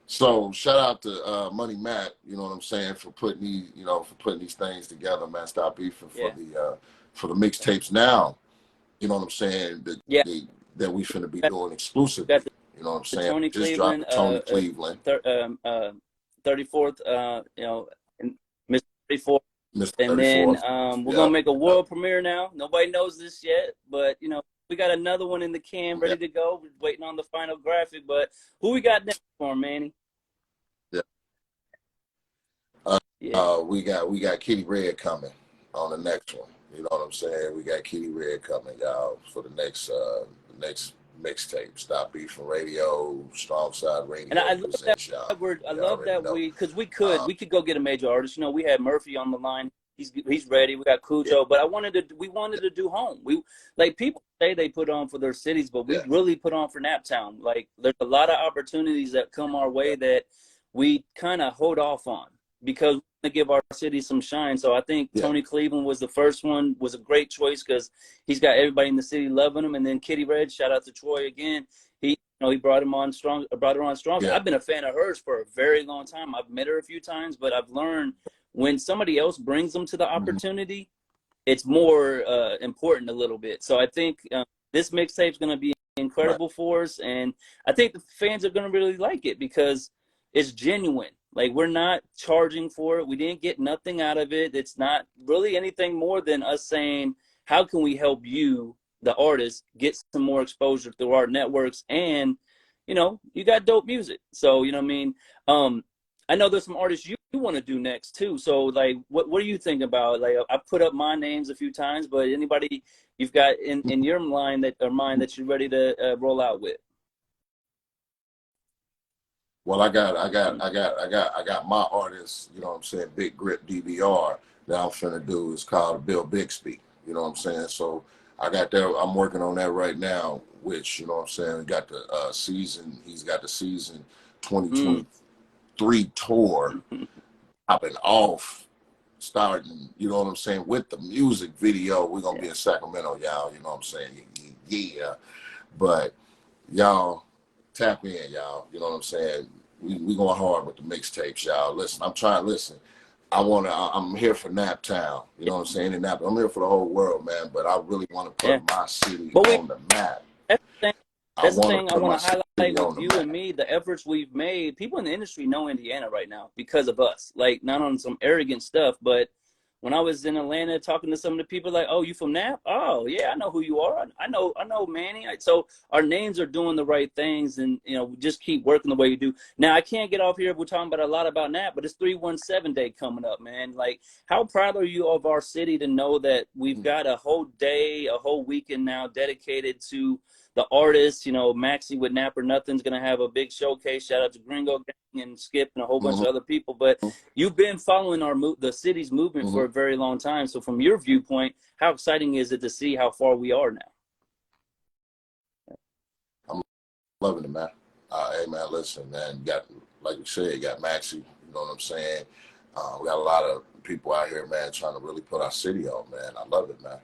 So shout out to Money Matt, you know what I'm saying, for putting these things together, man. Stop beefing Yeah. for the mixtapes now. You know what I'm saying? Yeah. That we finna be Got, doing got exclusively. You know what I'm the saying? Tony Just dropped Cleveland, the Tony Cleveland, 34th, you know, Mr. 34th. Mr. And then 34th. we're Yeah, gonna make a world premiere now. Nobody knows this yet, but you know, we got another one in the can yeah, ready to go. We're waiting on the final graphic. But who we got next for, Manny? yeah. Yeah. We got Kitty Red coming on the next one. You know what I'm saying? We got Kitty Red coming, y'all, for the next mixtape. Stop Beefing Radio, Strong Side And Radio presents y'all. I You love already that know. because Um, we could go get a major artist. You know, we had Murphy on the line. He's ready. We got yeah, Cujo, but we wanted to do home. We like people say they put on for their cities, but we yeah, really put on for Naptown. Like there's a lot of opportunities that come our yeah, way that we kind of hold off on because we want to give our city some shine. So I think yeah, Tony Cleveland was the first one, was a great choice because he's got everybody in the city loving him. And then Kitty Red, shout out to Troy again. He brought him on strong. Brought her on strong. yeah. I've been a fan of hers for a very long time. I've met her a few times, but I've learned when somebody else brings them to the Mm-hmm. opportunity, it's more important a little bit. So I think this mixtape is going to be Right. incredible for us, and I think the fans are going to really like it because it's genuine. Like we're not charging for it. We didn't get nothing out of it. It's not really anything more than us saying, how can we help you, the artist, get some more exposure through our networks? And you know, you got dope music. So you know what I mean. I know there's some artists you want to do next too. So like, what do you think about? Like, I put up my names a few times, but anybody you've got in your mind that you're ready to roll out with? Well, I got my artist, you know what I'm saying, Big Grip DVR that I'm finna do. It's called Bill Bixby, you know what I'm saying? So I got that, I'm working on that right now, which, you know what I'm saying, he's got the season Mm. 2023 tour popping off, starting, you know what I'm saying, with the music video. We're gonna Yeah. be in Sacramento, y'all, you know what I'm saying? Yeah. But y'all tap in, y'all. You know what I'm saying? We going hard with the mixtapes, y'all. Listen, listen. I'm here for Naptown. You know what I'm saying? In Nap, I'm here for the whole world, man. But I really want to Yeah. put my city But on the map. that's the thing. I That's the want to thing I put want my to highlight city with on the you and map. me, the efforts we've made. People in the industry know Indiana right now because of us. Like, not on some arrogant stuff, but when I was in Atlanta talking to some of the people, like, oh, you from Nap? Oh, yeah, I know who you are. I know Manny. So our names are doing the right things, and you know, just keep working the way you do. Now, I can't get off here. We're talking about a lot about Nap, but it's 317 Day coming up, man. Like, how proud are you of our city to know that we've got a whole day, a whole weekend now dedicated to the artists? You know, Maxie with Nap or Nothing's gonna have a big showcase. Shout out to Gringo Gang and Skip and a whole bunch Mm-hmm, of other people. But you've been following the city's movement mm-hmm. for a very long time. So from your viewpoint, how exciting is it to see how far we are now? I'm loving it, man. Hey, man, listen, man. You got, like you said, you got Maxie. You know what I'm saying? We got a lot of people out here, man, trying to really put our city on, man. I love it, man.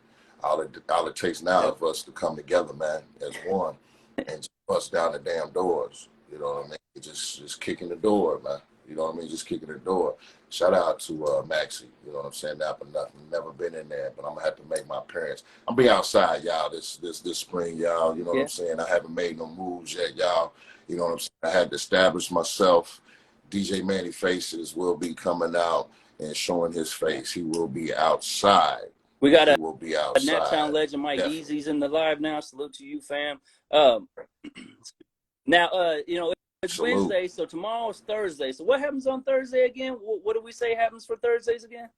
All it takes now is Yep. for us to come together, man, as one, and just bust down the damn doors. You know what I mean? Just kicking the door, man. You know what I mean? Just kicking the door. Shout out to Maxie. You know what I'm saying? Not for nothing. Never been in there, but I'm gonna have to make my appearance. I'll be outside, y'all, this spring, y'all. You know what I'm saying? I haven't made no moves yet, y'all. You know what I'm saying? I had to establish myself. DJ Mannie Faces will be coming out and showing his face. He will be outside. We got He will be a Naptown outside. legend, Mike Definitely. Easy's in the live now. Salute to you, fam. Now, you know, it's Salute. Wednesday, so tomorrow's Thursday. So what happens on Thursday again? What do we say happens for Thursdays again?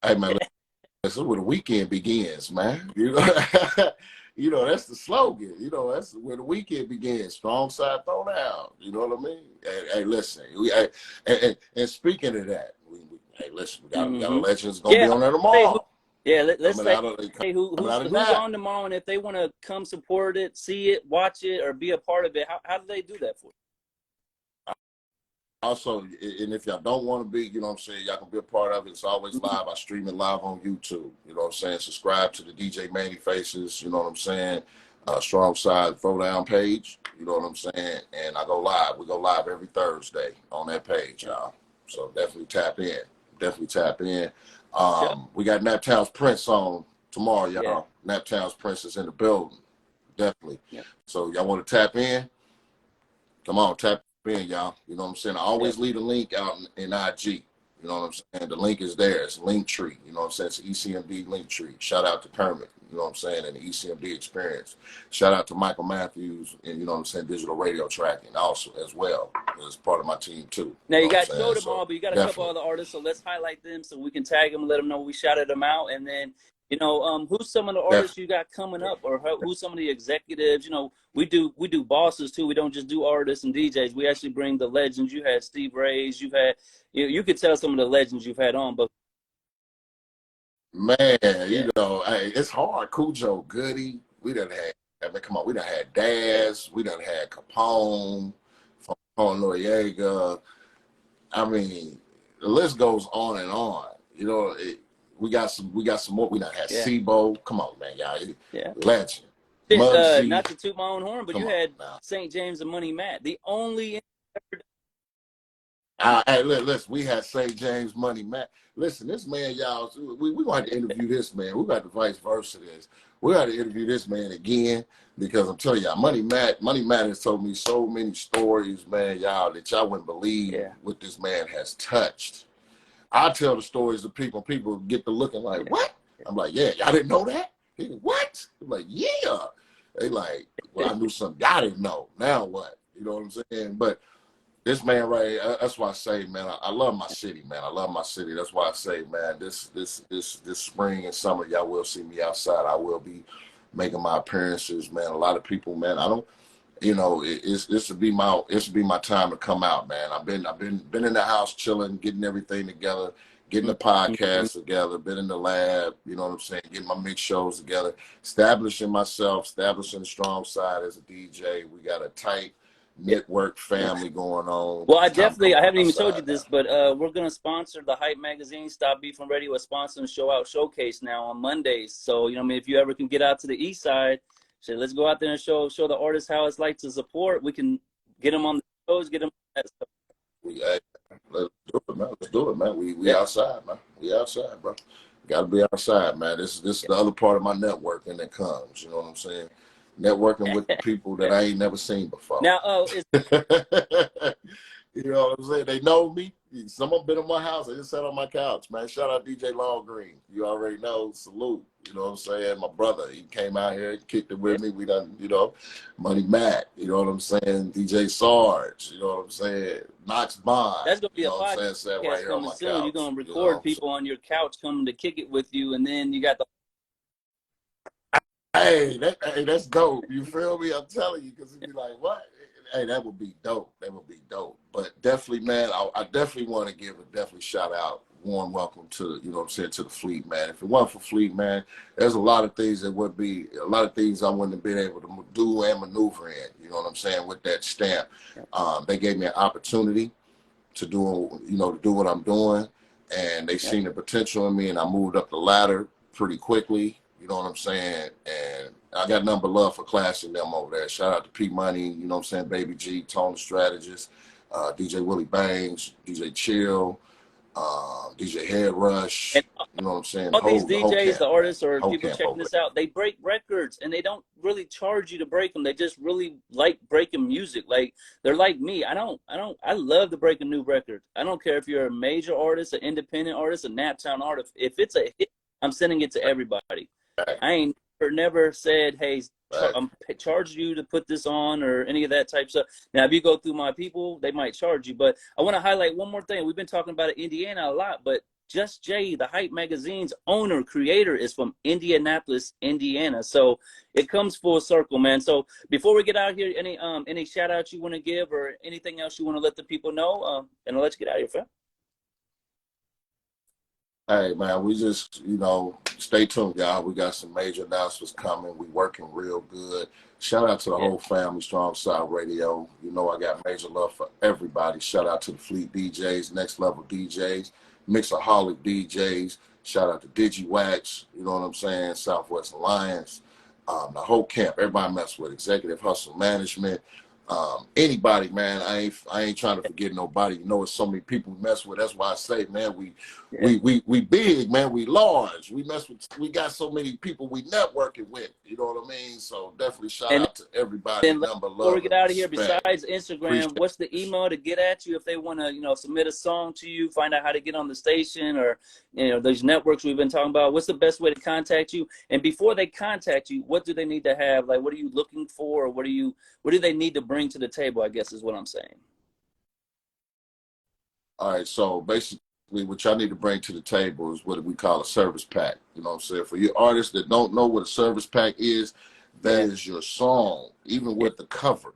Hey, man, that's where the weekend begins, man. You know, you know, that's the slogan. You know, that's where the weekend begins. Strong side throw down. You know what I mean? Hey, listen. And speaking of that, hey, listen, we got a legends gonna be on there tomorrow. Let's say who's on tomorrow, and if they want to come support it, see it, watch it, or be a part of it, how do they do that for you? Also, and if y'all don't want to be, you know what I'm saying, y'all can be a part of it. It's always live. I stream it live on YouTube. You know what I'm saying? Subscribe to the DJ Mannie Faces, you know what I'm saying? Strong Side Throwdown page, you know what I'm saying? And I go live. We go live every Thursday on that page, y'all. So definitely tap in. Definitely tap in. We got Naptown's Prince on tomorrow, y'all. Naptown's Prince is in the building. Definitely. So y'all want to tap in? Come on, tap in, y'all. You know what I'm saying? I always leave a link out in IG. You know what I'm saying? The link is there. It's a link tree. You know what I'm saying? It's an ECMD link tree. Shout out to Kermit. You know what I'm saying? And the ECMD experience. Shout out to Michael Matthews and, you know what I'm saying, digital radio tracking also as well. As part of my team too. Now you got show tomorrow, but you got a couple other artists, so let's highlight them so we can tag them, let them know we shouted them out, and then, you know, who's some of the artists you got coming up, or who's some of the executives? You know, we do bosses too. We don't just do artists and DJs. We actually bring the legends. You had Steve Ray's. You've had you could tell some of the legends you've had on, but man, you know, hey, it's hard. Cujo, Goody. We done had. I mean, come on, we done had Daz. We done had Capone, from Noriega. I mean, the list goes on and on. You know, we got some more. We done had Sibo. Come on, man, y'all. Legend. Not to toot my own horn, but you had St. James and Money Matt. The only. Hey, listen, we had St. James Money Matt. Listen, this man, y'all, we going to interview this man. We got the vice versa this. We got to interview this man again because I'm telling y'all, Money Matt has told me so many stories, man, y'all, that y'all wouldn't believe what this man has touched. I tell the stories to people get to looking like, what? I'm like, yeah, y'all didn't know that? He, what? I'm like, yeah. They like, well, I knew something y'all didn't know. Now what? You know what I'm saying? But this man, right? That's why I say, man, I love my city, man. I love my city. That's why I say, man, this spring and summer, y'all will see me outside. I will be making my appearances, man. A lot of people, man, I don't, you know, this would be my time to come out, man. I've been in the house chilling, getting everything together, getting the podcast together, been in the lab, you know what I'm saying, getting my mix shows together, establishing myself, establishing the Strong Side as a DJ. We got a tight network family going on. Well, I haven't even told you this, but we're going to sponsor the Hype Magazine. Stop Beefinradio is sponsoring the Show Out Showcase now on Mondays. So, you know, I mean, if you ever can get out to the east side, say, let's go out there and show the artists how it's like to support. We can get them on the shows, get them that stuff. Let's do it, man. We outside, man. We outside, bro. Got to be outside, man. This is the other part of my networking that comes. You know what I'm saying? Networking with the people that I ain't never seen before. Now, you know what I'm saying? They know me. Someone been in my house. I just sat on my couch, man. Shout out DJ Long Green. You already know. Salute. You know what I'm saying? My brother, he came out here, kicked it with me. We done, you know, Money Matt. You know what I'm saying? DJ Sarge. You know what I'm saying? Knox Bond. That's gonna be a podcast right here coming on my soon. couch. You're gonna record people on your couch coming to kick it with you, and then you got the. Hey, that's dope. You feel me? I'm telling you, because it'd be like, what? Hey, that would be dope. That would be dope. But definitely, man, I definitely want to give a shout out, warm welcome to, you know what I'm saying, to the Fleet, man. If it wasn't for Fleet, man, there's a lot of things I wouldn't have been able to do and maneuver in, you know what I'm saying, with that stamp. They gave me an opportunity to do what I'm doing, and they seen the potential in me, and I moved up the ladder pretty quickly. You know what I'm saying? And I got nothing but love for Class and them over there. Shout out to P Money, you know what I'm saying, Baby G, Tone the Strategist. DJ Willie Bangs, DJ Chill, DJ Head Rush. And You know what I'm saying? all these The whole DJs, camp, the man. artists, or Whole people camp checking over this there. out, they break records and they don't really charge you to break them. They just really like breaking music. Like they're like me. I love to break a new record. I don't care if you're a major artist, an independent artist, a Naptown artist. If it's a hit, I'm sending it to everybody. Right. I ain't never said, hey, Right. I'm charging you to put this on or any of that type stuff. Now, if you go through my people, they might charge you. But I want to highlight one more thing. We've been talking about Indiana a lot, but Just Jay, the Hype Magazine's owner, creator, is from Indianapolis, Indiana. So it comes full circle, man. So before we get out here, any shout outs you want to give or anything else you want to let the people know? And I'll let you get out of here, fam. Hey, man, we just, stay tuned, y'all. We got some major announcements coming. We working real good. Shout out to the whole family, Strong Side Radio. You know I got major love for everybody. Shout out to the Fleet DJs, Next Level DJs, Mixaholic DJs. Shout out to DigiWax, you know what I'm saying, Southwest Alliance, the whole camp. Everybody mess with Executive Hustle Management. Anybody, man, I ain't trying to forget nobody. You know, it's so many people we mess with. That's why I say, man, we big, man, we large. We got so many people we networking with. You know what I mean? So definitely shout out to everybody. And Number before we love get and out of here, respect. besides Instagram, Appreciate what's the email to get at you if they want to, submit a song to you, find out how to get on the station or, those networks we've been talking about? What's the best way to contact you? And before they contact you, what do they need to have? Like, what are you looking for? Or what do they need to bring to the table, I guess is what I'm saying. All right, so basically what y'all need to bring to the table is what we call a service pack. You know what I'm saying? For you artists that don't know what a service pack is, that is your song, even with the cover.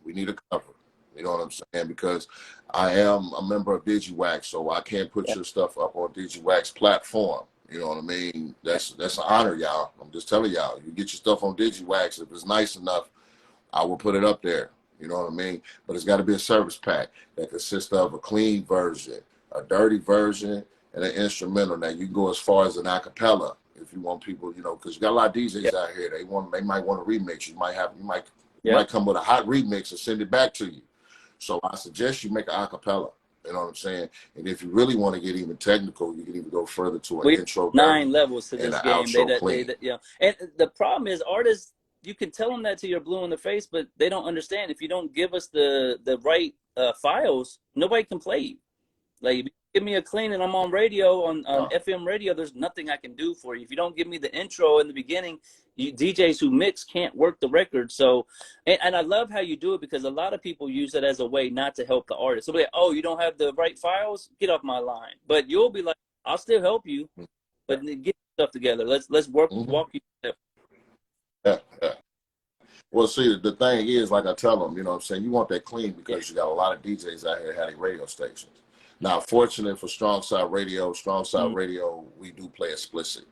We need a cover. You know what I'm saying? Because I am a member of DigiWax, so I can't put your stuff up on DigiWax platform. You know what I mean? That's an honor, y'all. I'm just telling y'all. You get your stuff on DigiWax, if it's nice enough, I will put it up there. You know what I mean? But it's got to be a service pack that consists of a clean version, a dirty version, and an instrumental. Now you can go as far as an acapella if you want people, because you got a lot of DJs out here. They might want to remix. You might come with a hot remix and send it back to you. So I suggest you make an acapella. You know what I'm saying? And if you really want to get even technical, you can even go further to an intro 9 levels to this game. Outro And the problem is artists, you can tell them that till you're blue in the face, but they don't understand. If you don't give us the right files, nobody can play you. Like, if you give me a clean and I'm on radio, on FM radio, there's nothing I can do for you. If you don't give me the intro in the beginning, DJs who mix can't work the record. So, and I love how you do it, because a lot of people use it as a way not to help the artist. So, like, oh, you don't have the right files? Get off my line. But you'll be like, I'll still help you, but get stuff together. Let's walk you through. Yeah. Well, see, the thing is, like I tell them, you know what I'm saying, you want that clean because you got a lot of DJs out here having radio stations. Now, fortunate for Strong Side Radio, we do play explicit.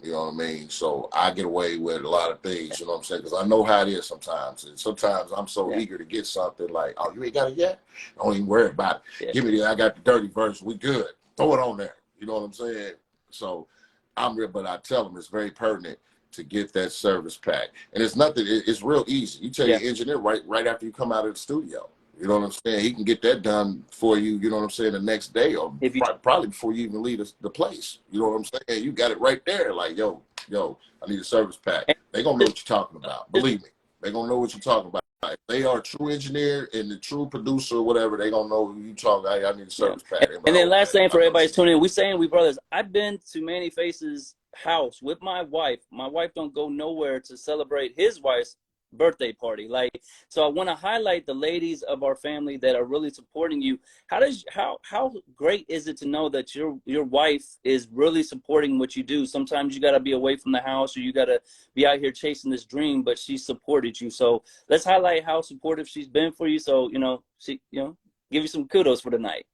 You know what I mean? So I get away with a lot of things, you know what I'm saying? Because I know how it is sometimes. And sometimes I'm so eager to get something like, oh, you ain't got it yet? Don't even worry about it. Give me I got the dirty version. We good. Throw it on there. You know what I'm saying? So but I tell them it's very pertinent to get that service pack. And it's nothing, it's real easy. You tell your engineer right after you come out of the studio. You know what I'm saying? He can get that done for you, you know what I'm saying, the next day, or probably before you even leave the place. You know what I'm saying? You got it right there. Like, yo, I need a service pack. They're going to know what you're talking about. Believe me. They're going to know what you're talking about. If they are a true engineer and the true producer or whatever, they're going to know who you talking. I need a service pack. And then last thing for everybody's tuning in, we saying we brothers. I've been to Mannie Face's house with my wife. My wife don't go nowhere to celebrate his wife's birthday party. Like, so I want to highlight the ladies of our family that are really supporting you. How great is it to know that your wife is really supporting what you do? Sometimes you got to be away from the house, or you got to be out here chasing this dream, but she supported you. So let's highlight how supportive she's been for you. So, she, give you some kudos for the night.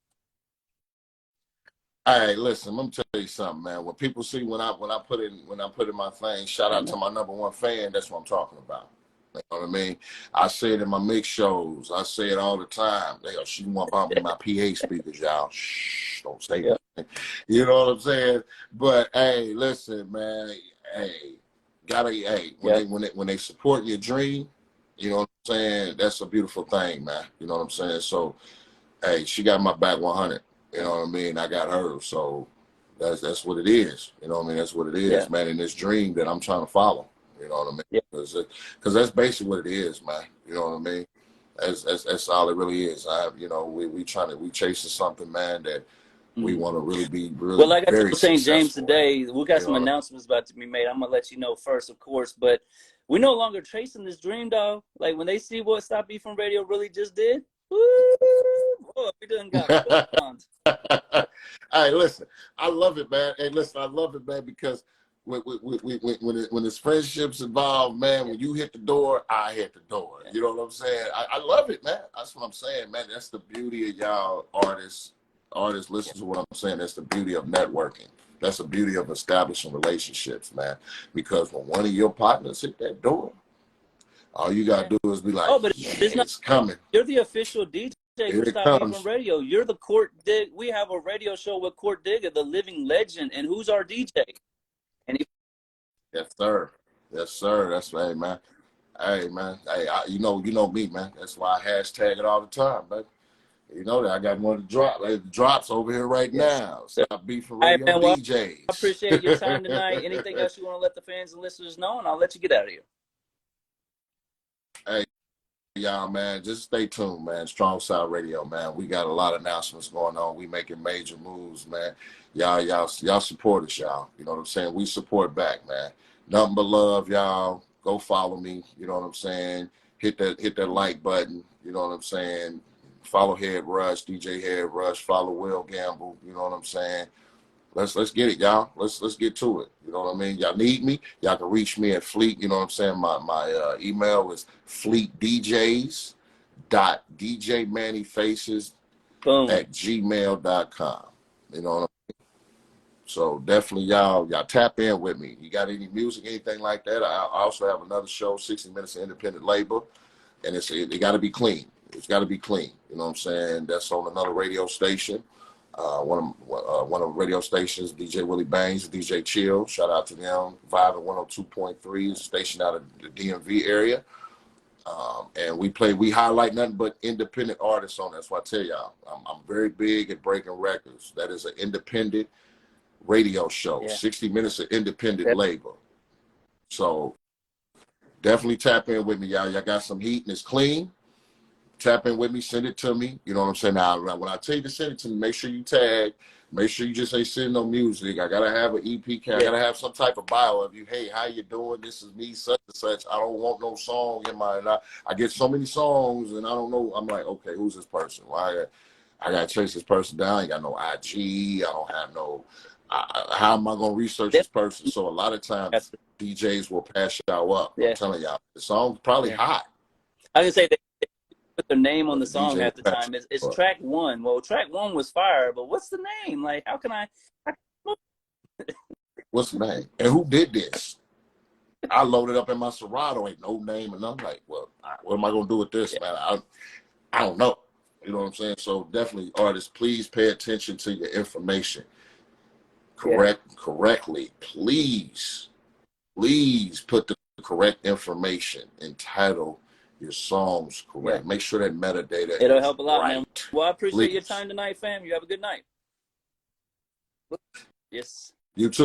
All right, listen, let me tell you something, man. When people see when I put in my thing, shout out to my #1 fan, that's what I'm talking about. You know what I mean? I say it in my mix shows. I say it all the time. She want to bump me my PA speakers, y'all. Shh, don't say that. You know what I'm saying? But hey, listen, man. Hey, when they support your dream, you know what I'm saying? That's a beautiful thing, man. You know what I'm saying? So hey, she got my back 100. You know what I mean? I got her. So that's what it is. You know what I mean? That's what it is, man. In this dream that I'm trying to follow. You know what I mean? Because that's basically what it is, man. You know what I mean? That's all it really is. You know, we chasing something, man, that we want to really be well, like I very told St. James successful. today, we got some announcements about to be made. I'm gonna let you know first, of course, but we're no longer chasing this dream, dog. Like when they see what Stop Beefinradio really just did, woo, boy, we done got guns. Hey, listen, I love it, man. Hey, listen, I love it, man, because when it's friendships involved, man, when you hit the door, I hit the door. You know what I'm saying? I love it, man. That's what I'm saying, man. That's the beauty of y'all artists. Artists, listen to what I'm saying. That's the beauty of networking. That's the beauty of establishing relationships, man. Because when one of your partners hit that door, all you gotta do is be like, oh, but it's not, it's coming. You're the official DJ for Stop Beefinradio. You're the Court Dig. We have a radio show with Court Digger, the living legend, and who's our DJ? And yes, sir. Yes, sir. That's right, man. Hey, man. Hey, you know me, man. That's why I hashtag it all the time, man. You know that I got one to drop. Like, the drops over here right now. Stop Beefinradio man, well, DJs. I appreciate your time tonight. Anything else you want to let the fans and listeners know, and I'll let you get out of here. Hey, y'all, man, just stay tuned, man. Strong Side Radio, man. We got a lot of announcements going on. We making major moves, man. Y'all support us, y'all. You know what I'm saying? We support back, man. Nothing but love, y'all. Go follow me. You know what I'm saying? Hit that like button. You know what I'm saying? Follow Head Rush, DJ Head Rush. Follow Will Gamble. You know what I'm saying? Let's get it, y'all. Let's get to it. You know what I mean? Y'all need me. Y'all can reach me at Fleet. You know what I'm saying? My email is fleetdjs.djmannyfaces@gmail.com. You know what I mean? So definitely y'all tap in with me. You got any music, anything like that? I also have another show, 60 Minutes of Independent Labor, and it got to be clean. It's got to be clean. You know what I'm saying? That's on another radio station. One of the radio stations, DJ Willie Bangs, DJ Chill. Shout out to them. Vibe at 102.3, station out of the DMV area. And we highlight nothing but independent artists on that. That's why I tell y'all, I'm very big at breaking records. That is an independent radio show, 60 Minutes of Independent Labor. So definitely tap in with me, y'all. Y'all got some heat and it's clean. Tap in with me, send it to me. You know what I'm saying? Now, when I tell you to send it to me, make sure you tag. Make sure you just ain't send no music. I gotta have an EP. I gotta have some type of bio of you. Hey, how you doing? This is me, such and such. I don't want no song in my. I get so many songs, and I don't know. I'm like, okay, who's this person? Why? I gotta chase this person down. I ain't got no IG. I don't have no. How am I gonna research this person? So a lot of times DJs will pass y'all up. I'm telling y'all, the song's probably hot. I can say that. Put their name on the song half the time. It's track one. Well, track one was fire, but what's the name? Like, how can I what's the name? And who did this? I loaded up in my Serato, ain't no name, and I'm like, well, what am I gonna do with this, man? I don't know. You know what I'm saying? So definitely, artists, please pay attention to your information. Correctly. Please put the correct information and title your songs correct. Make sure that metadata It'll help a lot, man. Well, I appreciate your time tonight, fam. You have a good night. Yes. You too.